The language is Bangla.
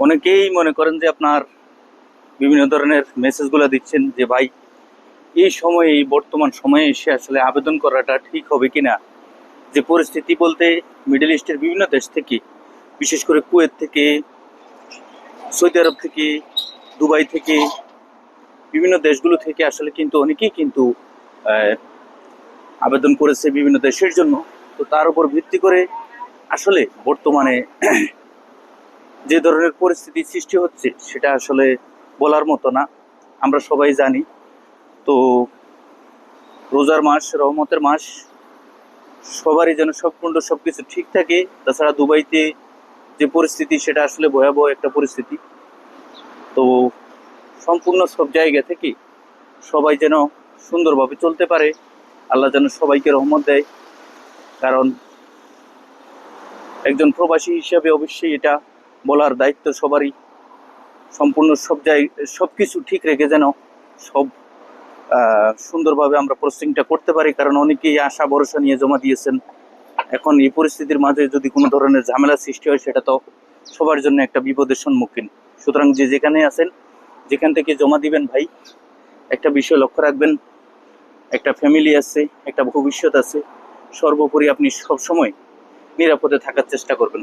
অনেকেই মনে করেন যে আপনার বিভিন্ন ধরনের মেসেজগুলো দিচ্ছেন যে ভাই এই সময়ে, এই বর্তমান সময়ে এসে আসলে আবেদন করাটা ঠিক হবে কিনা। যে পরিস্থিতি বলতে মিডল ইস্টের বিভিন্ন দেশ থেকে, বিশেষ করে কুয়েত থেকে, সৌদি আরব থেকে, দুবাই থেকে, বিভিন্ন দেশগুলো থেকে আসলে কিন্তু অনেকেই কিন্তু আবেদন করেছে বিভিন্ন দেশের জন্য। তো তার উপর ভিত্তি করে আসলে বর্তমানে যে ধরনের পরিস্থিতি সৃষ্টি হচ্ছে সেটা আসলে বলার মতো না, আমরা সবাই জানি। তো রোজার মাস, রহমতের মাস, সবারই যেন সম্পূর্ণ সবকিছু ঠিক থাকে। তাছাড়া দুবাইতে যে পরিস্থিতি সেটা আসলে ভয়াবহ একটা পরিস্থিতি। তো সম্পূর্ণ সব জায়গা থেকে সবাই যেন সুন্দরভাবে চলতে পারে, আল্লাহ যেন সবাইকে রহমত দেয়। কারণ একজন প্রবাসী হিসাবে অবশ্যই এটা বলার দায়িত্ব সবারই। সম্পূর্ণ সবকিছু ঠিক রেখে যেন সব সুন্দরভাবে আমরা প্রসেসিংটা করতে পারি। কারণ অনেকেই আশা ভরসা নিয়ে জমা দিয়েছেন। এখন এই পরিস্থিতির মাঝে যদি কোনো ধরনের ঝামেলা সৃষ্টি হয় সেটা তো সবার জন্য একটা বিপদের সম্মুখীন। সুতরাং যে যেখানে আছেন, যেখান থেকে জমা দিবেন ভাই, একটা বিষয় লক্ষ্য রাখবেন, একটা ফ্যামিলি আছে, একটা ভবিষ্যৎ আছে। সর্বোপরি আপনি সবসময় নিরাপদে থাকার চেষ্টা করবেন।